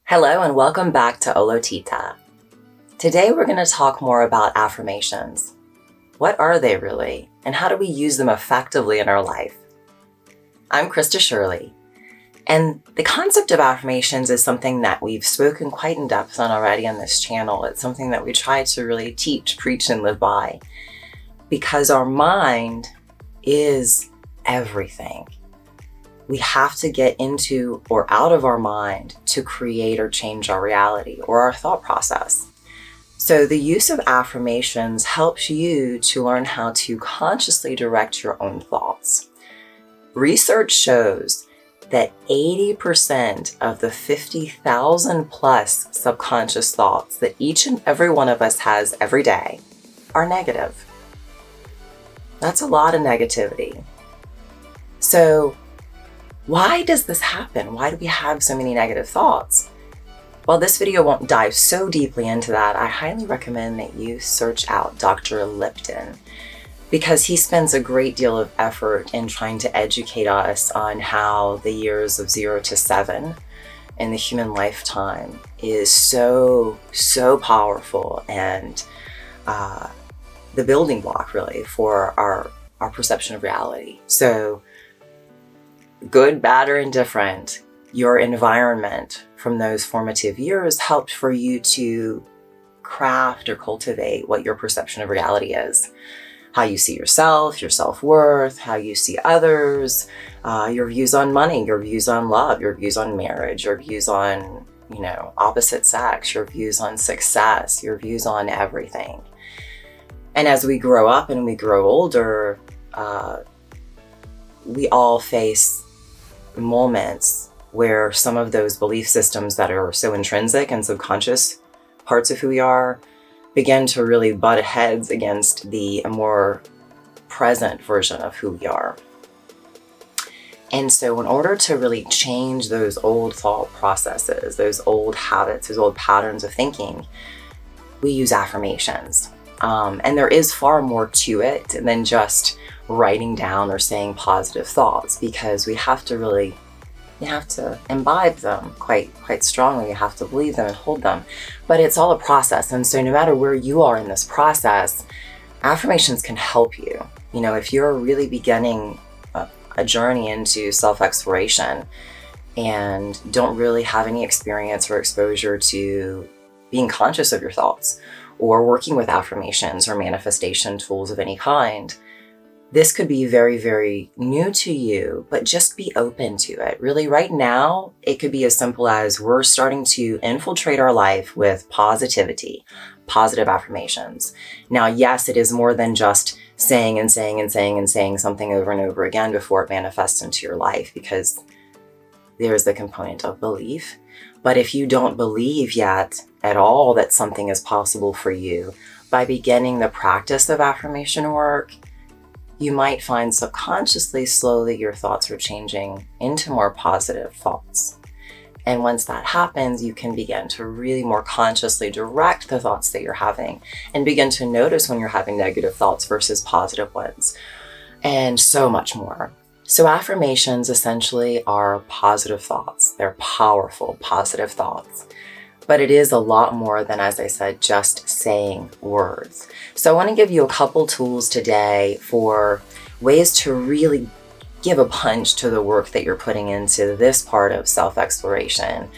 Hello and welcome back to Olotita. Today we're going to talk more about affirmations. What are they really, and how do we use them effectively in our life? I'm Krista Shirley, and the concept of affirmations is something that we've spoken quite in depth on already on this channel. It's something that we try to really teach, preach, and live by, because our mind is everything. We have to get into or out of our mind to create or change our reality or our thought process. So the use of affirmations helps you to learn how to consciously direct your own thoughts. Research shows that 80% of the 50,000 plus subconscious thoughts that each and every one of us has every day are negative. That's a lot of negativity. So why does this happen? Why do we have so many negative thoughts? While this video won't dive so deeply into that, I highly recommend that you search out Dr. Lipton, because he spends a great deal of effort in trying to educate us on how the years of 0 to 7 in the human lifetime is so powerful and the building block really for our perception of reality. So good, bad, or indifferent, your environment from those formative years helped for you to craft or cultivate what your perception of reality is. How you see yourself, your self-worth, how you see others, your views on money, your views on love, your views on marriage, your views on, opposite sex, your views on success, your views on everything. And as we grow up and we grow older, we all face moments where some of those belief systems that are so intrinsic and subconscious parts of who we are begin to really butt heads against the more present version of who we are. And so in order to really change those old thought processes, those old habits, those old patterns of thinking, we use affirmations. And there is far more to it than just writing down or saying positive thoughts, because you have to imbibe them quite strongly. You have to believe them and hold them. But it's all a process. And so no matter where you are in this process, affirmations can help you. If you're really beginning a journey into self-exploration and don't really have any experience or exposure to being conscious of your thoughts or working with affirmations or manifestation tools of any kind, this could be very, very new to you, but just be open to it. Really, right now, it could be as simple as we're starting to infiltrate our life with positivity, positive affirmations. Now, yes, it is more than just saying something over and over again before it manifests into your life, because there's the component of belief. But if you don't believe yet at all that something is possible for you, by beginning the practice of affirmation work, you might find subconsciously, slowly, your thoughts are changing into more positive thoughts. And once that happens, you can begin to really more consciously direct the thoughts that you're having and begin to notice when you're having negative thoughts versus positive ones, and so much more. So affirmations essentially are positive thoughts. They're powerful, positive thoughts. But it is a lot more than, as I said, just saying words. So I want to give you a couple tools today for ways to really give a punch to the work that you're putting into this part of self-exploration.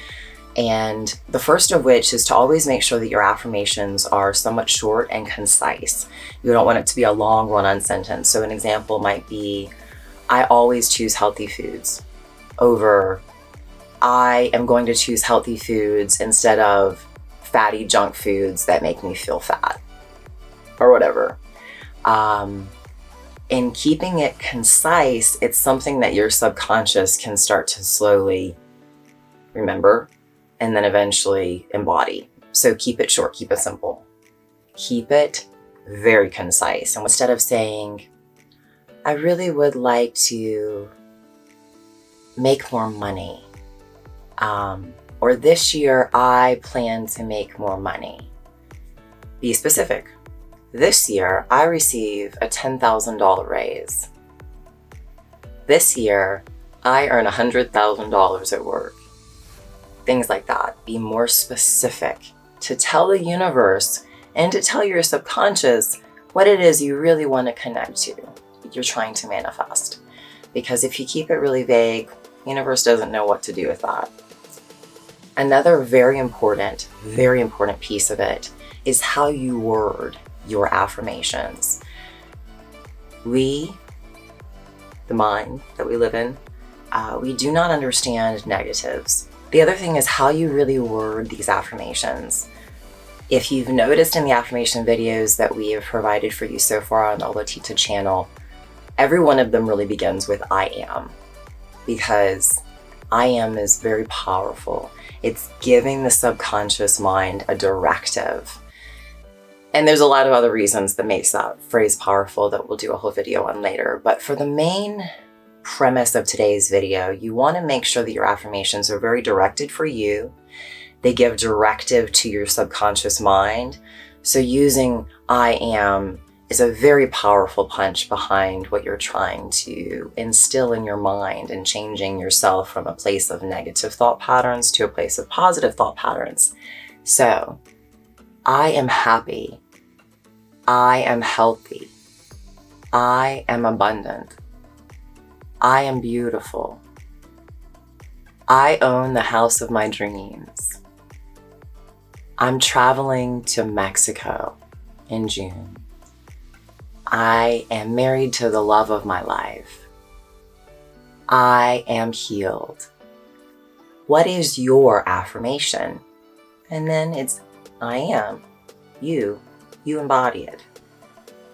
And the first of which is to always make sure that your affirmations are somewhat short and concise. You don't want it to be a long run-on sentence. So an example might be, I always choose healthy foods, over I am going to choose healthy foods instead of fatty junk foods that make me feel fat, or whatever. In keeping it concise, it's something that your subconscious can start to slowly remember and then eventually embody. So keep it short, keep it simple. Keep it very concise. And instead of saying, I really would like to make more money, or this year I plan to make more money. Be specific. This year I receive a $10,000 raise. This year I earn $100,000 at work. things like that. Be more specific to tell the universe and to tell your subconscious what it is you really want to connect to, you're trying to manifest. Because if you keep it really vague, the universe doesn't know what to do with that. Another very important piece of it is how you word your affirmations. We, the mind that we live in, we do not understand negatives. The other thing is how you really word these affirmations. If you've noticed in the affirmation videos that we have provided for you so far on the Olotita channel, every one of them really begins with I am, because I am is very powerful. It's giving the subconscious mind a directive. And there's a lot of other reasons that makes that phrase powerful that we'll do a whole video on later. But for the main premise of today's video, you want to make sure that your affirmations are very directed for you. They give directive to your subconscious mind. So using I am is a very powerful punch behind what you're trying to instill in your mind and changing yourself from a place of negative thought patterns to a place of positive thought patterns. So, I am happy. I am healthy. I am abundant. I am beautiful. I own the house of my dreams. I'm traveling to Mexico in June. I am married to the love of my life. I am healed. What is your affirmation? And then it's I am. You embody it.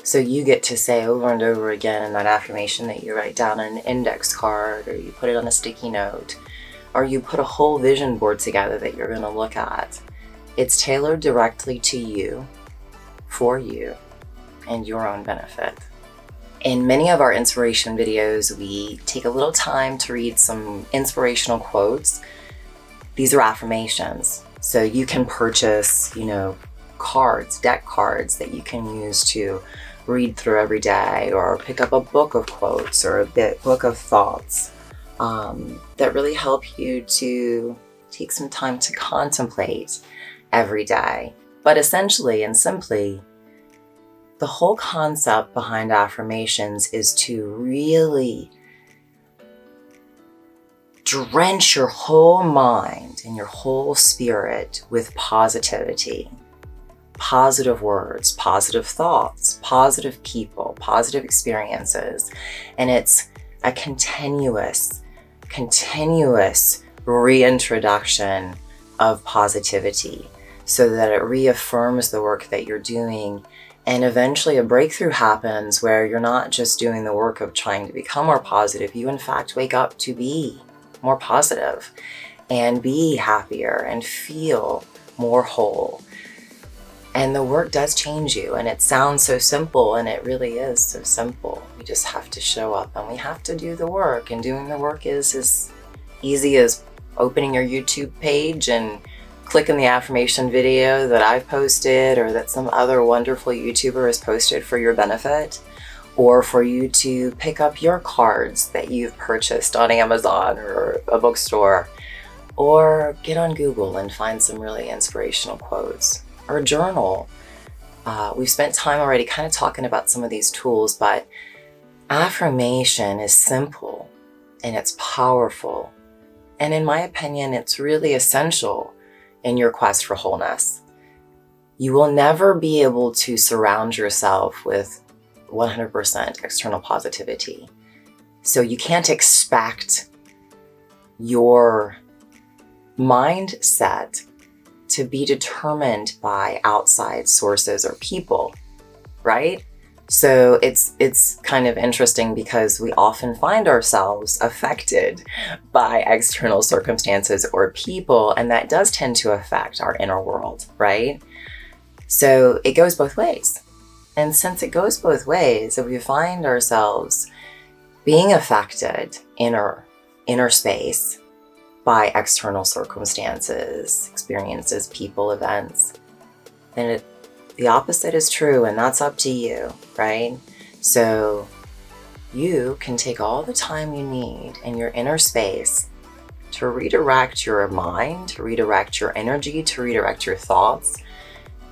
So you get to say over and over again in that affirmation that you write down on an index card, or you put it on a sticky note, or you put a whole vision board together that you're going to look at. It's tailored directly to you, for you, and your own benefit. In many of our inspiration videos, we take a little time to read some inspirational quotes. These are affirmations. So you can purchase, cards, deck cards that you can use to read through every day, or pick up a book of quotes or a book of thoughts that really help you to take some time to contemplate every day. But essentially and simply, the whole concept behind affirmations is to really drench your whole mind and your whole spirit with positivity. Positive words, positive thoughts, positive people, positive experiences. And it's a continuous reintroduction of positivity so that it reaffirms the work that you're doing. And eventually a breakthrough happens where you're not just doing the work of trying to become more positive. You in fact wake up to be more positive and be happier and feel more whole. And the work does change you, and it sounds so simple, and it really is so simple. We just have to show up and we have to do the work, and doing the work is as easy as opening your YouTube page and clicking the affirmation video that I've posted or that some other wonderful YouTuber has posted for your benefit, or for you to pick up your cards that you've purchased on Amazon or a bookstore, or get on Google and find some really inspirational quotes, or journal. We've spent time already kind of talking about some of these tools, but affirmation is simple and it's powerful. And in my opinion, it's really essential in your quest for wholeness. You will never be able to surround yourself with 100% external positivity. So you can't expect your mindset to be determined by outside sources or people, right? So it's kind of interesting because we often find ourselves affected by external circumstances or people, and that does tend to affect our inner world, right? So it goes both ways. And since it goes both ways, if we find ourselves being affected in our inner space by external circumstances, experiences, people, events, then the opposite is true, and that's up to you, right? So you can take all the time you need in your inner space to redirect your mind, to redirect your energy, to redirect your thoughts.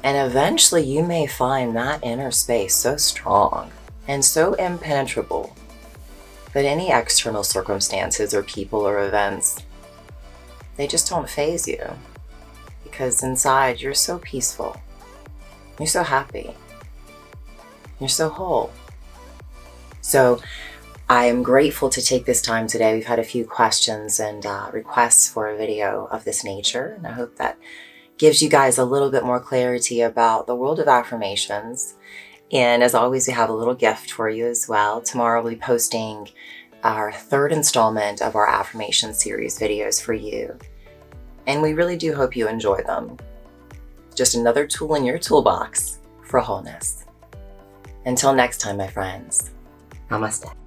And eventually you may find that inner space so strong and so impenetrable that any external circumstances or people or events, they just don't faze you. Because inside you're so peaceful, you're so happy, you're so whole. So I am grateful to take this time today. We've had a few questions and requests for a video of this nature, and I hope that gives you guys a little bit more clarity about the world of affirmations. And as always, we have a little gift for you as well. Tomorrow we'll be posting our third installment of our affirmation series videos for you. And we really do hope you enjoy them. Just another tool in your toolbox for wholeness. Until next time, my friends. Namaste.